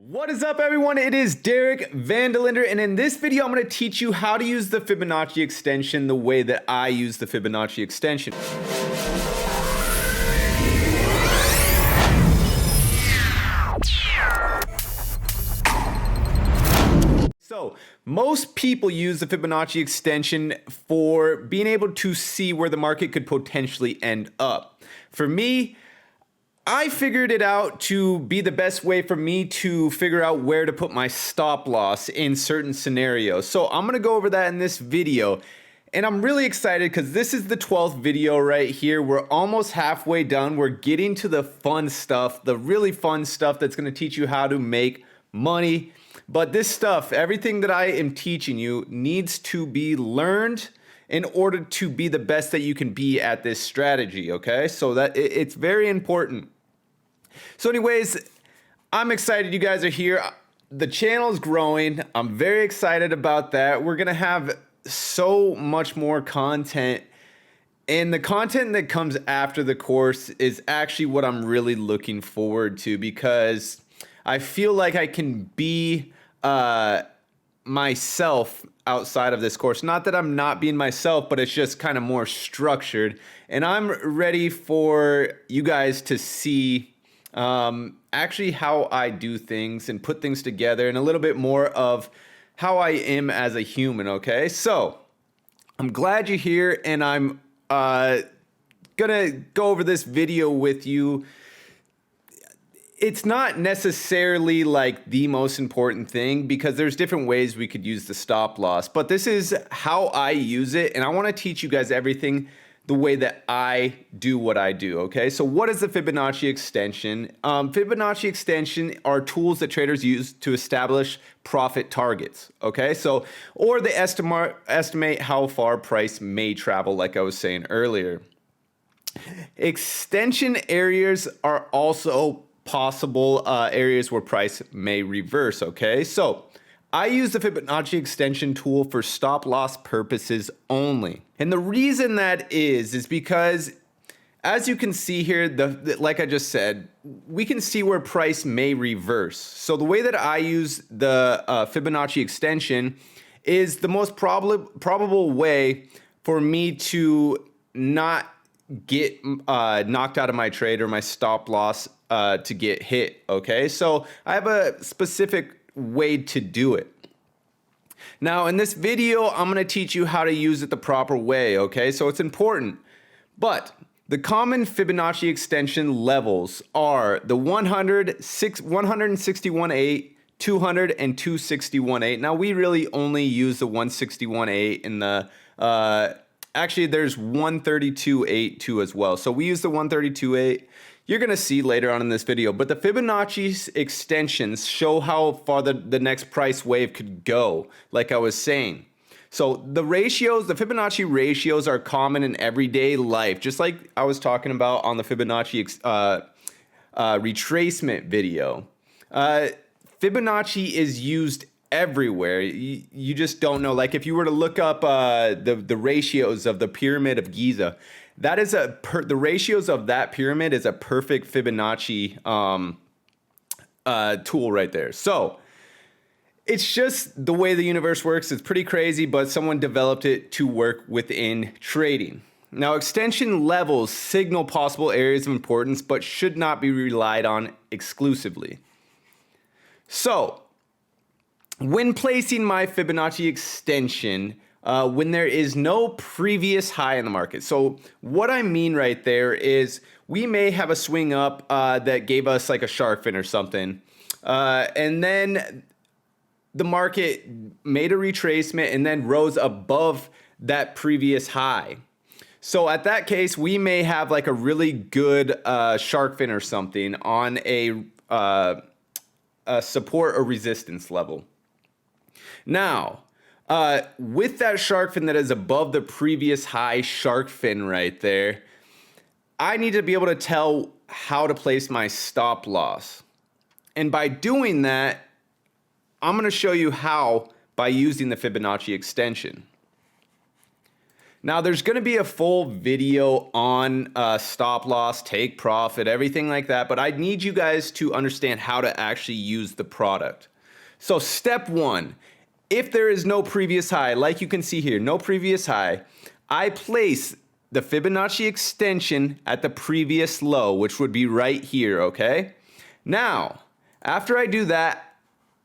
What is up, everyone? It is Derek Vandelinder, and in this video I'm going to teach you how to use the Fibonacci extension the way that I use the Fibonacci extension. So, most people use the Fibonacci extension for being able to see where the market could potentially end up. For me, I figured it out to be the best way for me to figure out where to put my stop loss in certain scenarios. So I'm gonna go over that in this video. And I'm really excited because this is the 12th video right here. We're almost halfway done. We're getting to the fun stuff, the really fun stuff that's gonna teach you how to make money. But this stuff, everything that I am teaching you needs to be learned in order to be the best that you can be at this strategy, okay? So that it's very important. So anyways, I'm excited you guys are here. The channel is growing. I'm very excited about that. We're going to have so much more content. And the content that comes after the course is actually what I'm really looking forward to, because I feel like I can be myself outside of this course. Not that I'm not being myself, but it's just kind of more structured. And I'm ready for you guys to see actually how I do things and put things together, and a little bit more of how I am as a human, okay? So I'm glad you're here, and I'm gonna go over this video with you. It's not necessarily like the most important thing, because there's different ways we could use the stop loss, but this is how I use it, and I want to teach you guys everything the way that I do what I do, okay? So what is the Fibonacci extension? Fibonacci extension are tools that traders use to establish profit targets, okay? So, or they estimate how far price may travel, like I was saying earlier. Extension areas are also possible areas where price may reverse, okay? So I use the Fibonacci extension tool for stop loss purposes only. And the reason that is because, as you can see here, like I just said, we can see where price may reverse. So the way that I use the Fibonacci extension is the most probable way for me to not get knocked out of my trade or my stop loss to get hit, okay? So I have a specific way to do it. Now in this video, I'm going to teach you how to use it the proper way, okay? So it's important. But the common Fibonacci extension levels are the 100, 161.8, 200, and 261.8. Now we really only use the 161.8 in the actually there's 132.8 too as well. So we use the 132.8. You're going to see later on in this video, but the Fibonacci extensions show how far the next price wave could go, like I was saying. So the ratios, the Fibonacci ratios are common in everyday life, just like I was talking about on the Fibonacci retracement video. Fibonacci is used everywhere. You just don't know. Like if you were to look up the ratios of the Pyramid of Giza, that is the ratios of that pyramid is a perfect Fibonacci tool right there. So it's just the way the universe works. It's pretty crazy, but someone developed it to work within trading. Now, extension levels signal possible areas of importance, but should not be relied on exclusively. So when placing my Fibonacci extension, when there is no previous high in the market. So what I mean right there is we may have a swing up that gave us like a shark fin or something. And then the market made a retracement and then rose above that previous high. So at that case, we may have like a really good shark fin or something on a support or resistance level. Now, with that shark fin that is above the previous high shark fin right there, I need to be able to tell how to place my stop loss. And by doing that, I'm going to show you how by using the Fibonacci extension. Now, there's going to be a full video on stop loss, take profit, everything like that, but I need you guys to understand how to actually use the product. So step one, if there is no previous high, like you can see here, no previous high, I place the Fibonacci extension at the previous low, which would be right here, okay? Now, after I do that,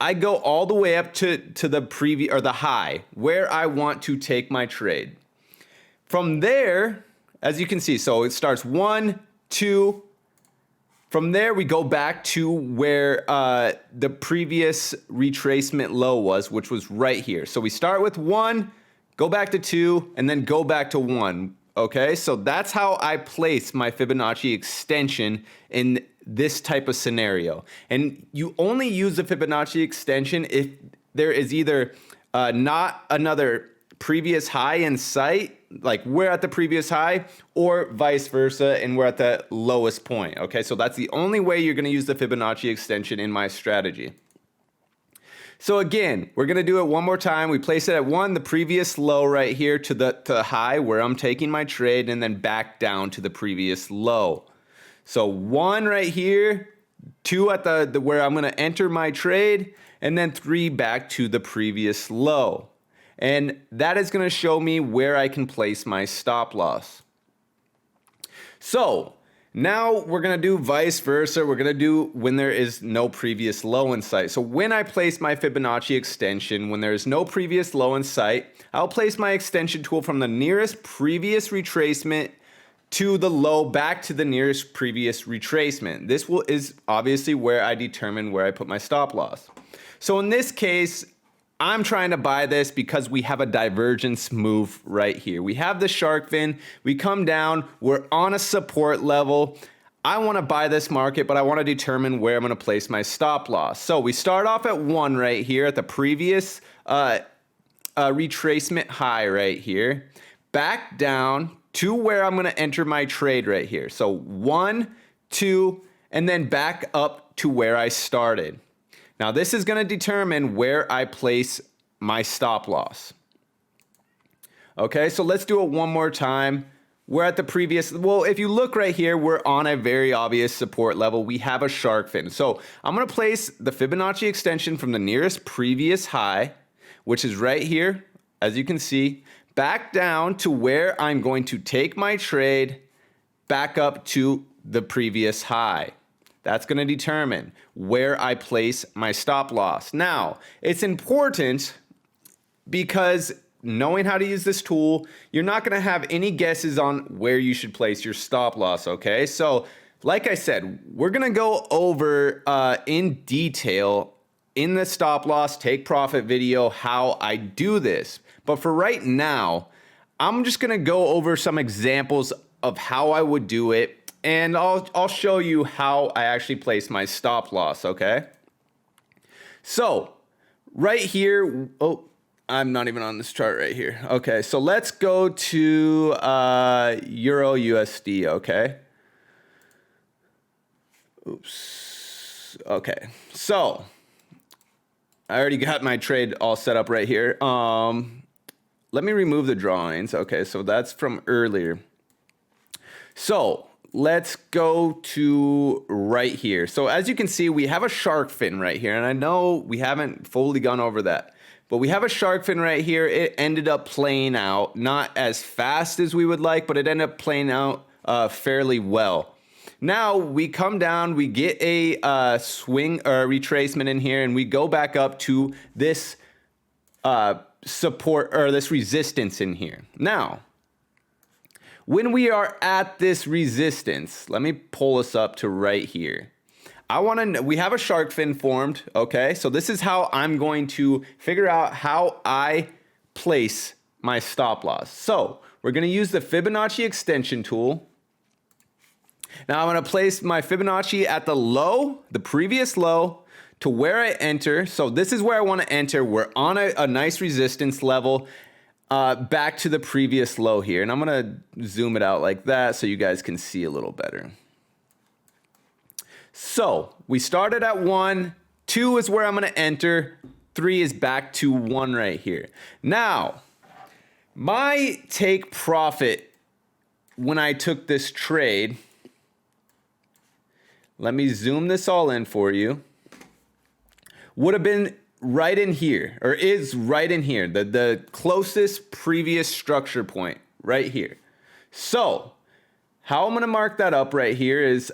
I go all the way up to the previous or the high where I want to take my trade. From there, as you can see, so it starts 1, 2. From there, we go back to where the previous retracement low was, which was right here. So we start with 1, go back to 2, and then go back to 1. Okay, so that's how I place my Fibonacci extension in this type of scenario. And you only use the Fibonacci extension if there is either not another previous high in sight, like we're at the previous high, or vice versa, and we're at the lowest point. Okay, so that's the only way you're going to use the Fibonacci extension in my strategy. So again, we're going to do it one more time. We place it at 1, the previous low right here, to the high where I'm taking my trade, and then back down to the previous low. So 1 right here, 2 at the where I'm going to enter my trade, and then 3 back to the previous low. And that is going to show me where I can place my stop loss. So now we're going to do vice versa. We're going to do when there is no previous low in sight. So when I place my Fibonacci extension, when there is no previous low in sight, I'll place my extension tool from the nearest previous retracement to the low back to the nearest previous retracement. This is obviously where I determine where I put my stop loss. So in this case, I'm trying to buy this because we have a divergence move right here. We have the shark fin, we come down, we're on a support level. I want to buy this market, but I want to determine where I'm going to place my stop loss. So we start off at 1 right here at the previous retracement high right here, back down to where I'm going to enter my trade right here. So 1, 2, and then back up to where I started. Now this is going to determine where I place my stop loss. Okay, so let's do it one more time. We're at the previous, well, if you look right here, we're on a very obvious support level. We have a shark fin. So I'm going to place the Fibonacci extension from the nearest previous high, which is right here, as you can see, back down to where I'm going to take my trade, back up to the previous high. That's going to determine where I place my stop loss. Now, it's important because knowing how to use this tool, you're not going to have any guesses on where you should place your stop loss, okay? So, like I said, we're going to go over in detail in the stop loss take profit video how I do this. But for right now, I'm just going to go over some examples of how I would do it. And I'll show you how I actually place my stop loss, okay? So, right here, oh, I'm not even on this chart right here. Okay, so let's go to Euro USD, okay? Oops. Okay, so I already got my trade all set up right here. Let me remove the drawings. Okay, so that's from earlier. So let's go to right here. So as you can see, we have a shark fin right here. And I know we haven't fully gone over that, but we have a shark fin right here. It ended up playing out not as fast as we would like, but it ended up playing out fairly well. Now we come down, we get a swing or a retracement in here, and we go back up to this support or this resistance in here. Now, when we are at this resistance, let me pull us up to right here. We have a shark fin formed, okay? So this is how I'm going to figure out how I place my stop loss. So we're gonna use the Fibonacci extension tool. Now I'm gonna place my Fibonacci at the low, the previous low, to where I enter. So this is where I wanna enter. We're on a nice resistance level. Back to the previous low here, and I'm gonna zoom it out like that so you guys can see a little better. So we started at 1, 2 is where I'm gonna enter, 3 is back to 1 right here. Now, My take profit when I took this trade, let me zoom this all in for you, would have been right in here, or is right in here, the closest previous structure point right here. So how I'm going to mark that up right here is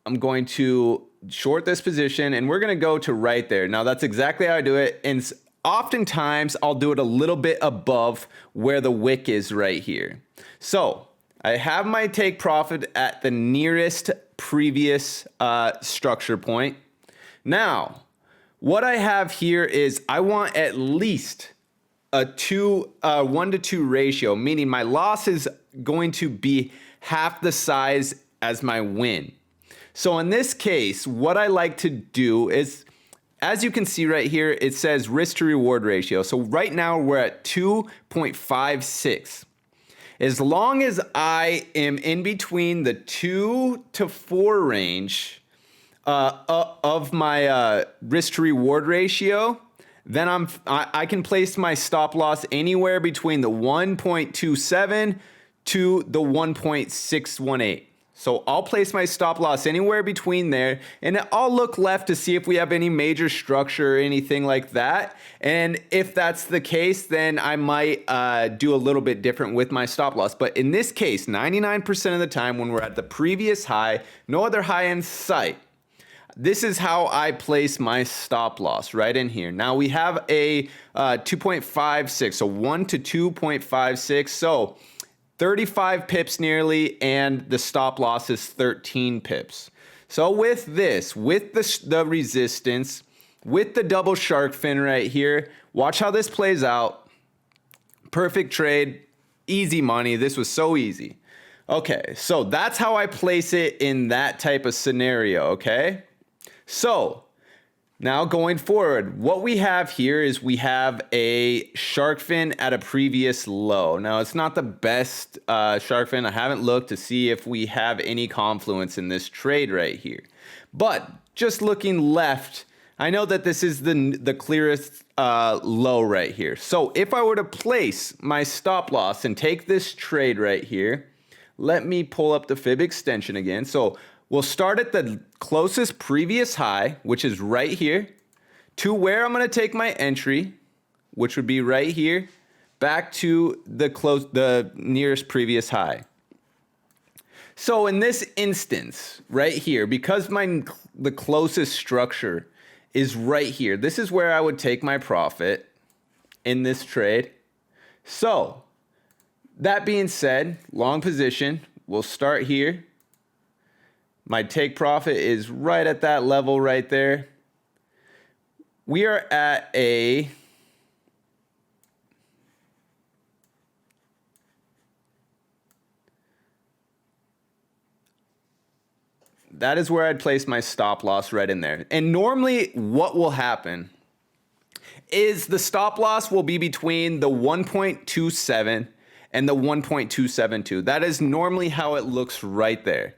I'm going to short this position and we're going to go to right there. Now that's exactly how I do it. And oftentimes I'll do it a little bit above where the wick is right here. So I have my take profit at the nearest previous structure point. Now, what I have here is I want at least a 1 to 2 ratio, meaning my loss is going to be half the size as my win. So in this case, what I like to do is, as you can see right here, it says risk to reward ratio. So right now we're at 2.56. As long as I am in between the 2 to 4 range of my risk to reward ratio, then I can place my stop loss anywhere between the 1.27 to the 1.618. So I'll place my stop loss anywhere between there, and I'll look left to see if we have any major structure or anything like that. And if that's the case, then I might do a little bit different with my stop loss. But in this case, 99% of the time when we're at the previous high, no other high in sight, this is how I place my stop loss right in here. Now we have a 2.56, so 1 to 2.56. So 35 pips nearly, and the stop loss is 13 pips. So with this, with the resistance, with the double shark fin right here, watch how this plays out. Perfect trade, easy money. This was so easy. Okay, so that's how I place it in that type of scenario, okay? So now going forward, what we have here is we have a shark fin at a previous low. Now it's not the best shark fin. I haven't looked to see if we have any confluence in this trade right here. But just looking left, I know that this is the clearest low right here. So if I were to place my stop loss and take this trade right here, let me pull up the fib extension again. So we'll start at the closest previous high, which is right here, to where I'm going to take my entry, which would be right here, back to the nearest previous high. So in this instance, right here, because the closest structure is right here, this is where I would take my profit in this trade. So that being said, long position, we'll start here. My take profit is right at that level right there. We are at a that is where I'd place my stop loss right in there. And normally what will happen is the stop loss will be between the 1.27 and the 1.272. That is normally how it looks right there.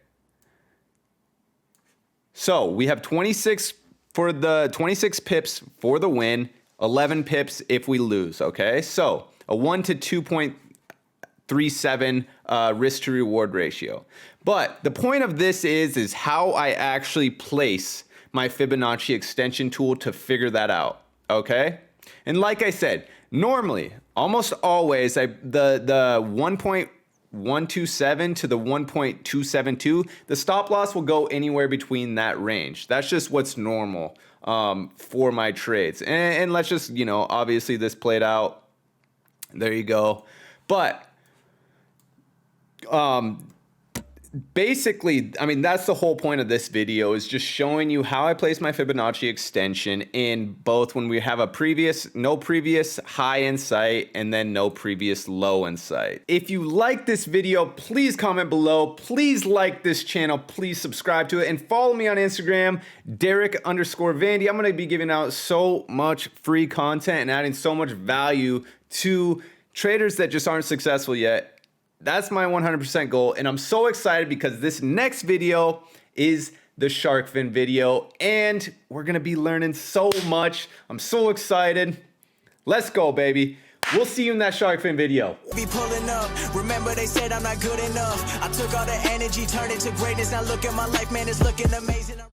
So we have 26 for the 26 pips for the win, 11 pips if we lose, okay? So a 1 to 2.37 risk to reward ratio. But the point of this is how I actually place my Fibonacci extension tool to figure that out, okay? And like I said, normally, almost always, the 1.127 to the 1.272, the stop loss will go anywhere between that range. That's just what's normal for my trades. And let's just, obviously this played out. There you go. But basically, I mean, that's the whole point of this video, is just showing you how I place my Fibonacci extension in both when we have no previous high in sight and then no previous low in sight. If you like this video, please comment below. Please like this channel. Please subscribe to it and follow me on Instagram, Derek_Vandy. I'm going to be giving out so much free content and adding so much value to traders that just aren't successful yet. That's my 100% goal, and I'm so excited because this next video is the shark fin video, and we're gonna be learning so much. I'm so excited. Let's go, baby. We'll see you in that shark fin video. Be pulling up. Remember they said I'm not good enough. I took all the energy, turned it to greatness. Now look at my life, man, it's looking amazing.